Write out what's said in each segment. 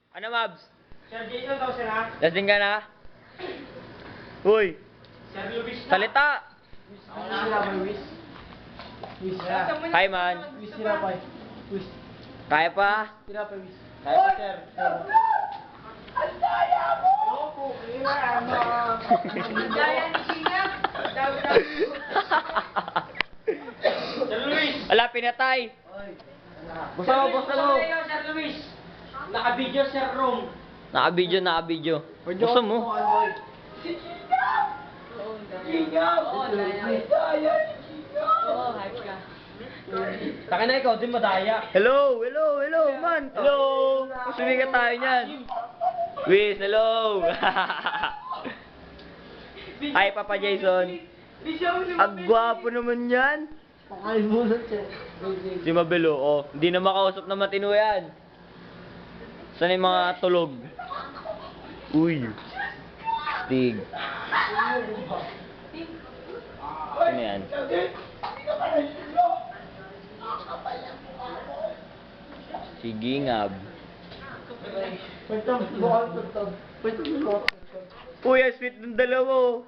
Ano, Mabs? Sir Jason daw sir ha? Lasing ka na? Uy, Sir Luis na. salita! Hi, man. Kaya pa? Kaya pa, sir. Sir Luis! Ala, pinatay. Basta mo, basta mo. Sir Luis! Naka-video sir room. Naka-video. Gusto mo? Taka na ikaw, din madaya. Hello, man. Hello. Sumigat tayo niyan. Wiz, hello. Hi, Papa Jason. Ang gwapo naman yan. Si Mabelo, oh. Hindi na makausap na matino yan. Saan yung mga tulog? Uy. Stig. Ano yan? Sige, ngab. Uy, ang sweet ng dalawa.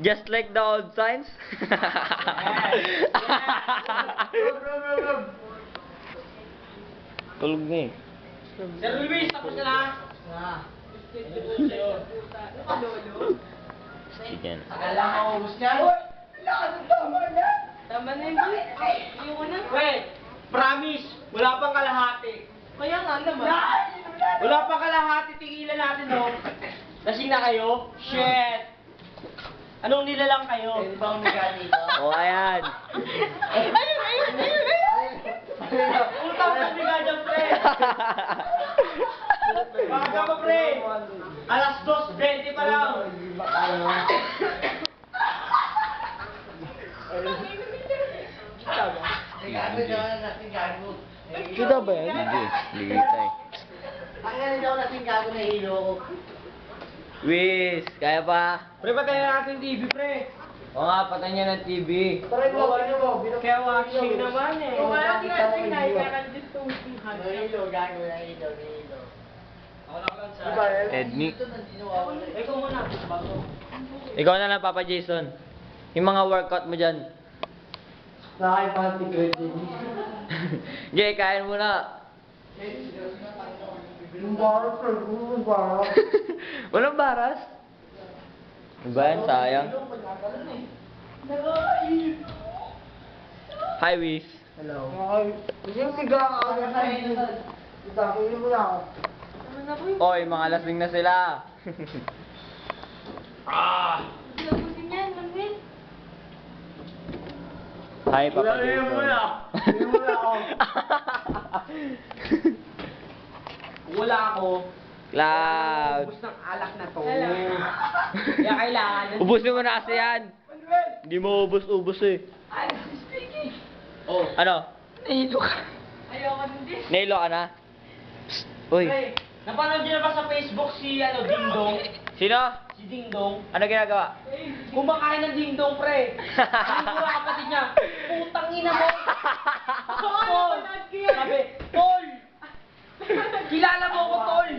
Just like the old times. Tulog na eh. Sir Luis, tapos na lang. Chicken. Akala ko ubus niyan. Tama na yun. Ayoko na. Wait, promise, wala pang kalahati. Kaya nga naman. Wala pang kalahati, tigilan natin, no? Lasing na kayo? Shit! Anong nilalang kayo? Ibang mechanic. Oh, ayan. Utang ka biga dyan, pre! Baka pa, pre! Alas 2:20 pa lang! Kita ba yan? Hindi. Ligitay. Wiz, kaya pa? Pre, patayin natin TV, pre! Oo nga, patay niya ng TV. Kaya watching naman eh. Wala tinating na, kaya kan-distorting Ako lang sa... Edni. Ikaw muna, bago. Ikaw na lang, Papa Jason. Yung mga workout mo dyan. Gay, kain mo na. Walang baras. Ano ba yan? Sayang. Hi, Wiz. Oy, mga lasing na sila. Hi, Papa Jason. Wala ako. Cloud. Ubus ng alak na to. Kaya kailangan. Ubusin mo na kasi yan. Hindi mo ubus eh. Oh. Ano? Ayoko din din. Nailo ka na? Psst. Uy. Pre, napanood niyo na ba sa Facebook si Ding Dong? Sino? Si Ding Dong. Ano ginagawa? Kumakain ng Ding Dong, pre. Sabi ko lang kapatid niya, putang ina mo. Tol. Sabi, Tol. Kilala mo ko, Tol.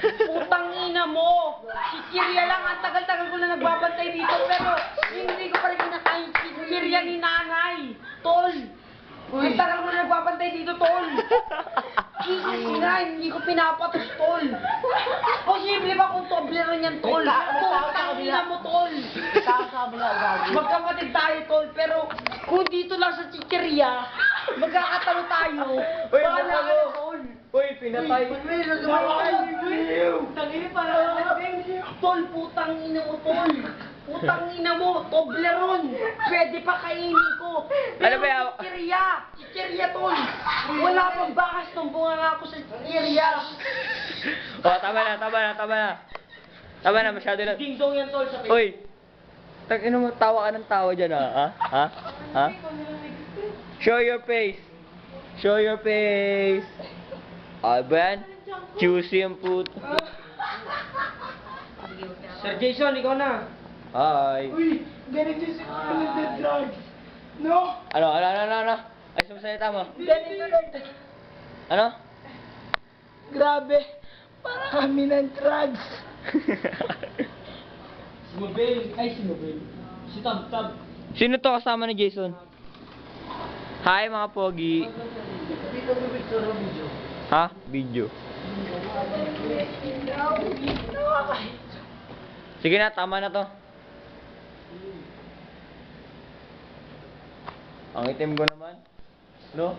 Putang ina mo. Si Kirya lang, ang tagal-tagal ko na nagbabantay dito, pero hindi ko pa rin kinakain si Kirya ni nanay. Tol. Ang tagal ko na nagbabantay dito, Tol. Jesus na, hindi ko pinapatos, Tol. Posible ba kung Toblerone yan, Tol? Putang ina mo, Tol. Magkapatid tayo, Tol, pero kung dito lang sa chicheria, magkakatalo tayo. Uy, Bahala basta ka mo. na, Tol. Uy, pinatay. Tangina para Tol, putang ina mo, Tol. Putang ina mo, Toblerone. Pwede pa kainin ko. Ano Pero ba yan? chicheria, Tol. Wala pang bakas nung bunga nga ako sa chicheria. Oh, tama na. Tama na, masyado na. Ding dong yan, Tol, sa Facebook. Uy. Ino mo, tawa ka ng tawa dyan, ha? Ha? Show your face. Ah, ba yan? Juicy ang puto. Sir Jason, ikaw na. Hi. Uy, ganito si drugs. No? Ano? Ay, sumasalita mo. Ganito lang. Ano? Grabe. Kami ng drugs. Si Mabel. Ay, si Mabel. Si Tab Tab. Sino to kasama ni Jason? Hi mga pogi. Dito mo picture ng video. Ha? Video. Sige na, tama na to. Ang itim ko naman. No?